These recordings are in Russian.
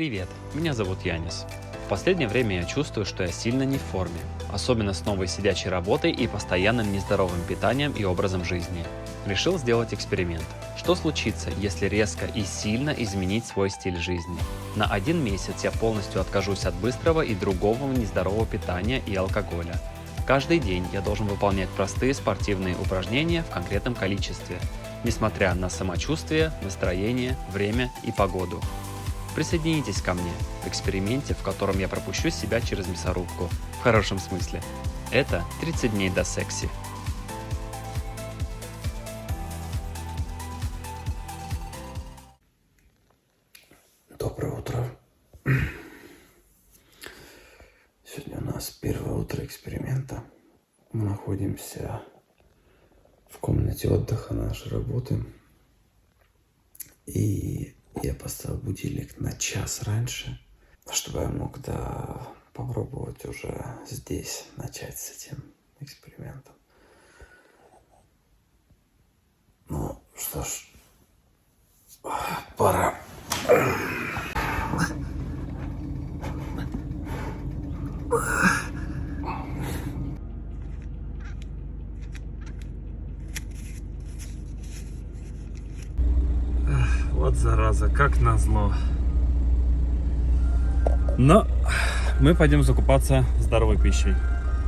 Привет, меня зовут Янис. В последнее время я чувствую, что я сильно не в форме, особенно с новой сидячей работой и постоянным нездоровым питанием и образом жизни. Решил сделать эксперимент. Что случится, если резко и сильно изменить свой стиль жизни? На 1 месяц я полностью откажусь от быстрого и другого нездорового питания и алкоголя. Каждый день я должен выполнять простые спортивные упражнения в конкретном количестве, несмотря на самочувствие, настроение, время и погоду. Присоединитесь ко мне в эксперименте, в котором я пропущу себя через мясорубку, в хорошем смысле. Это 30 дней до секси. Доброе утро. Сегодня у нас первое утро эксперимента. Мы находимся в комнате отдыха нашей работы. И я поставил будильник на час раньше, чтобы я мог попробовать уже здесь начать с этим экспериментом. Ну что ж, пора. Вот зараза, как назло. Но мы пойдем закупаться здоровой пищей.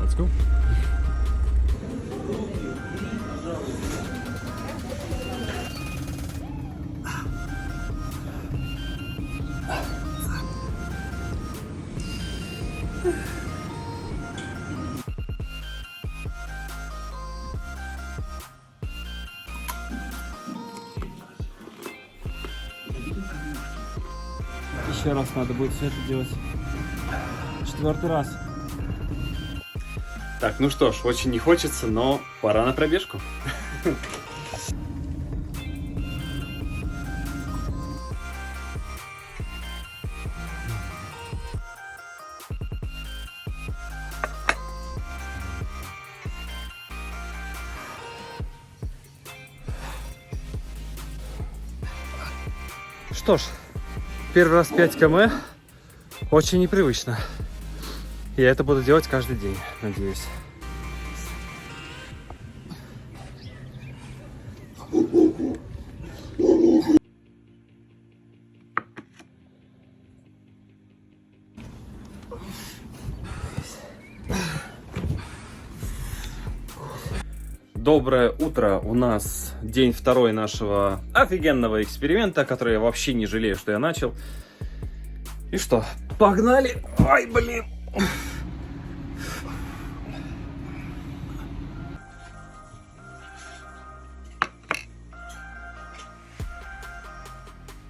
Let's go. Еще раз надо будет все это делать. 4-й раз. Так, ну что ж, очень не хочется, но пора на пробежку. Что ж, первый раз 5 км очень непривычно. Я это буду делать каждый день, надеюсь. Доброе утро! У нас день второй нашего офигенного эксперимента, который я вообще не жалею, что я начал. И что, погнали? Ай, блин!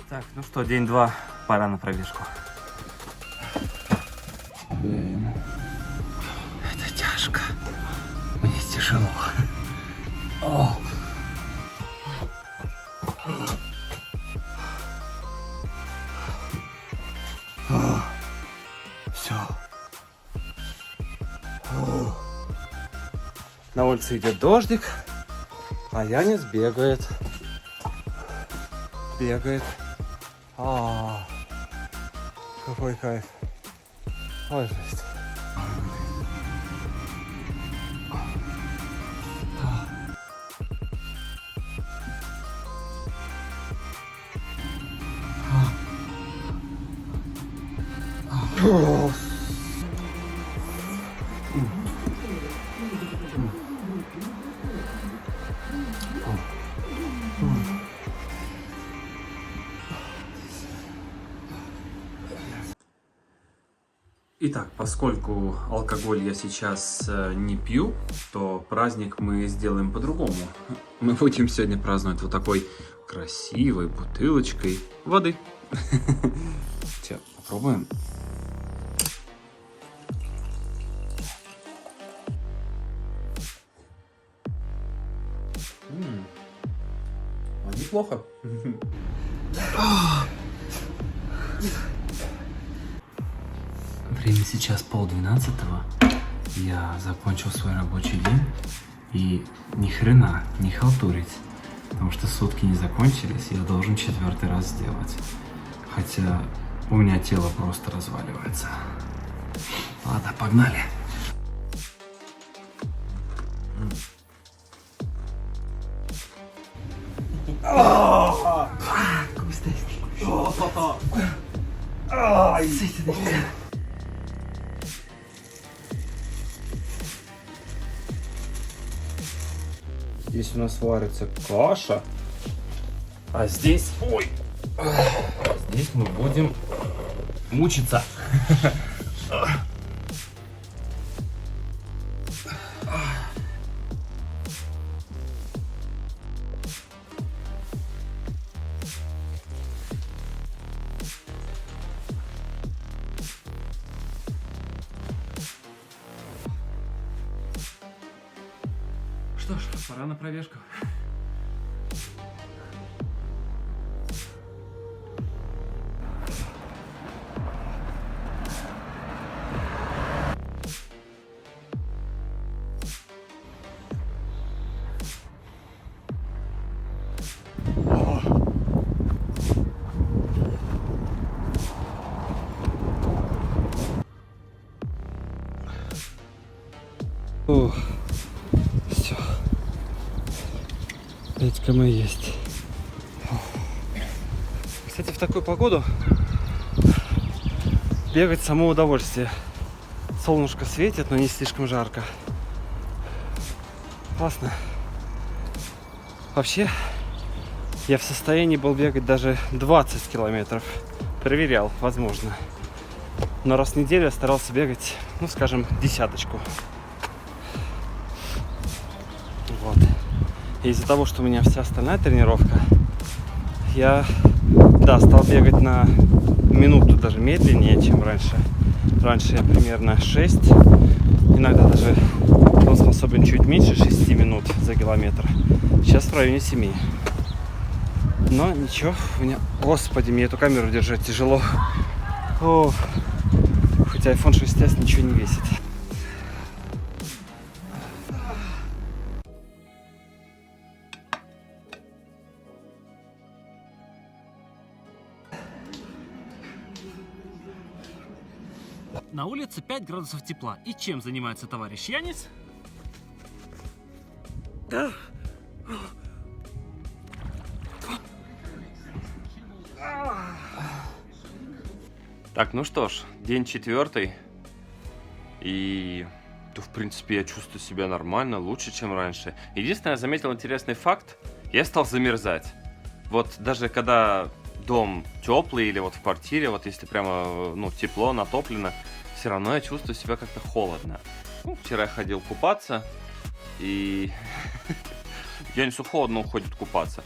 Так, ну что, день 2, пора на пробежку. Блин, это тяжко. Мне тяжело. О. Все. На улице идет дождик, а Янис бегает. Бегает. Какой кайф. Ой, жесть. Итак, поскольку алкоголь я сейчас не пью, то праздник мы сделаем по-другому. Мы будем сегодня праздновать вот такой красивой бутылочкой воды. Сейчас попробуем. Неплохо. Время сейчас 11:30. Я закончил свой рабочий день. И ни хрена не халтурить. Потому что сутки не закончились, я должен 4-й раз сделать. Хотя У меня тело просто разваливается. Ладно, погнали. Здесь у нас варится каша. А здесь... Ой! Здесь мы будем мучиться. Что ж, пора на пробежку. Все. 5 км есть. Кстати, в такую погоду бегать само удовольствие. Солнышко светит, но не слишком жарко. Классно. Вообще, я в состоянии был бегать даже 20 километров. Проверял, возможно. Но раз в неделю я старался бегать, ну, скажем, десяточку. Вот. И из-за того, что у меня вся остальная тренировка, я, да, стал бегать на минуту даже медленнее, чем раньше. Раньше я примерно 6, иногда даже был способен чуть меньше 6 минут за километр. Сейчас в районе 7. Но ничего, у меня... Господи, мне эту камеру держать тяжело. О, хотя iPhone 6s ничего не весит. На улице 5 градусов тепла. И чем занимается товарищ Янис? Так, ну что ж, день 4. И, в принципе, я чувствую себя нормально, лучше, чем раньше. Единственное, я заметил интересный факт. Я стал замерзать. Вот даже когда дом теплый или вот в квартире, вот если прямо, ну, тепло, натоплено, все равно я чувствую себя как-то холодно. Ну, вчера я ходил купаться, и Янису холодно уходит купаться.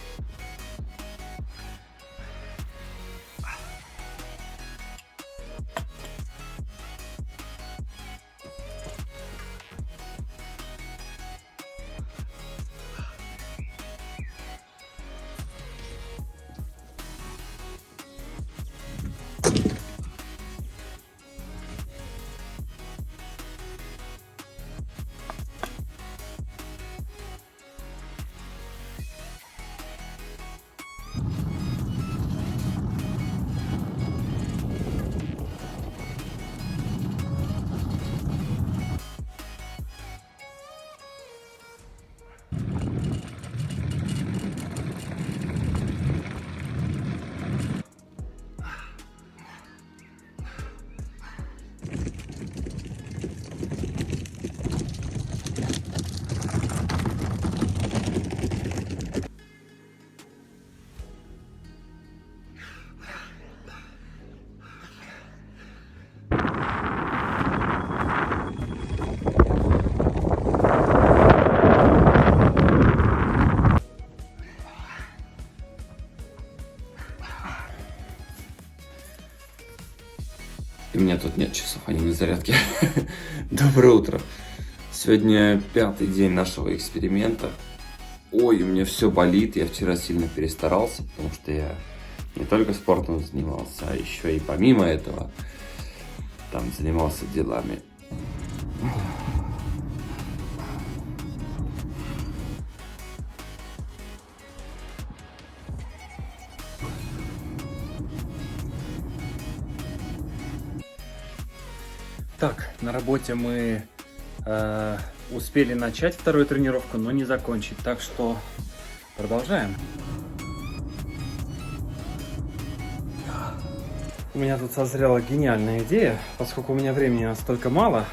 И у меня тут нет часов, они на зарядке. Доброе утро. Сегодня 5-й день нашего эксперимента. Ой, у меня все болит. Я вчера сильно перестарался, потому что я не только спортом занимался, а еще и помимо этого там занимался делами. Так, на работе мы успели начать вторую тренировку, но не закончить, так что продолжаем. У меня тут созрела гениальная идея, поскольку у меня времени настолько мало,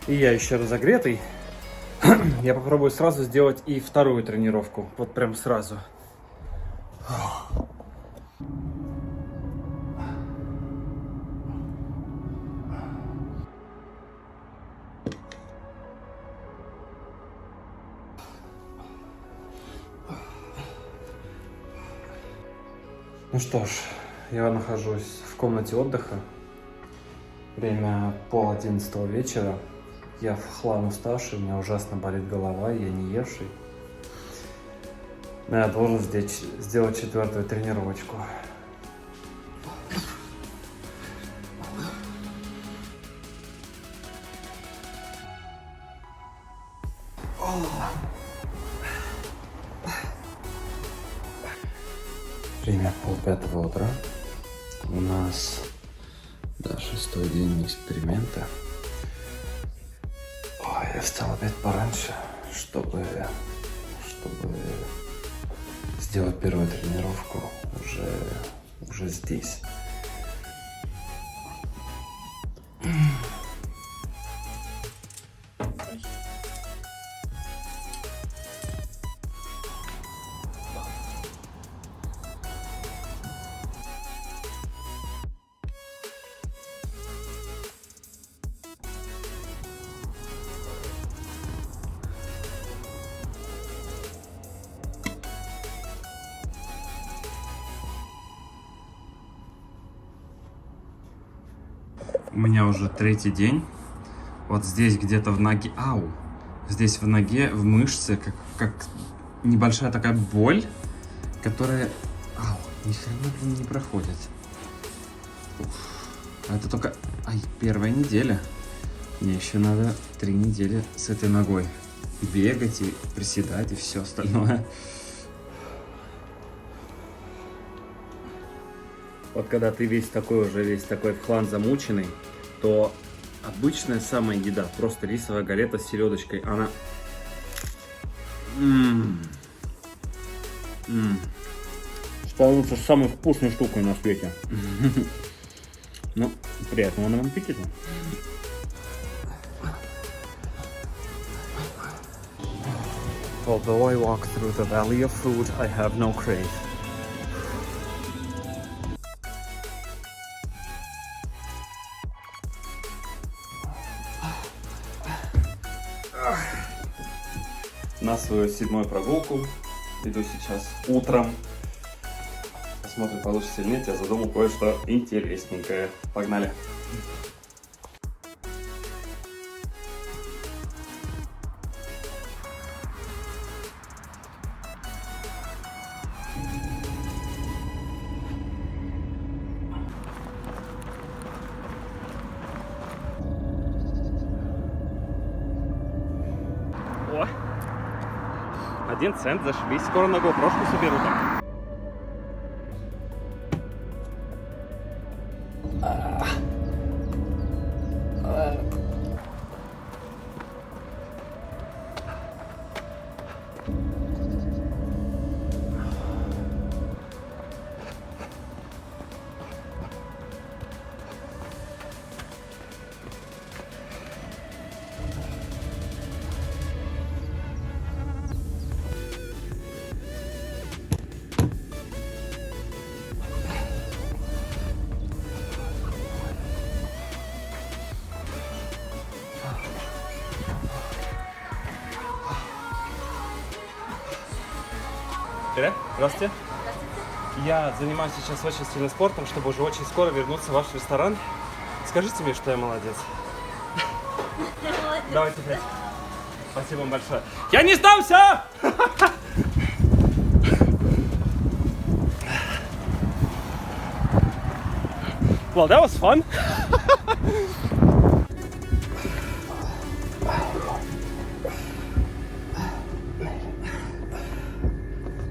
и я еще разогретый, я попробую сразу сделать и вторую тренировку, вот прям сразу. Ну что ж, я нахожусь в комнате отдыха. Время 10:30 вечера. Я в хлам уставший, у меня ужасно болит голова, я не евший. Но я должен здесь сделать 4-ю тренировочку. Время 4:30 утра. У нас, да, 6-й день эксперимента. Ой, я встал опять пораньше, чтобы сделать первую тренировку уже здесь. У меня уже 3-й день. Вот здесь где-то в ноге... Ау! Здесь в ноге, в мышце, как небольшая такая боль, которая... Ау! Ни хрена не проходит. А это только... Ай, 1-я неделя. Мне еще надо 3 недели с этой ногой бегать и приседать и все остальное. Вот когда ты весь такой в хлам замученный, то обычная самая еда, просто рисовая галета с селедочкой, она... становится самой вкусной штукой на свете. Ну, приятного нам аппетита. Although I walk through the valley of food, I have no crave. На свою 7-ю прогулку иду сейчас утром. Посмотрим, получится или нет. Я задумал кое-что интересненькое. Погнали! О! 1 цент, зашибись. Скоро на GoPro-шку соберу там. Привет, здравствуйте. Я занимаюсь сейчас очень сильным спортом, чтобы уже очень скоро вернуться в ваш ресторан. Скажите мне, что я молодец. Молодец. Давайте опять. Спасибо вам большое. Я не сдамся! Well, that was fun.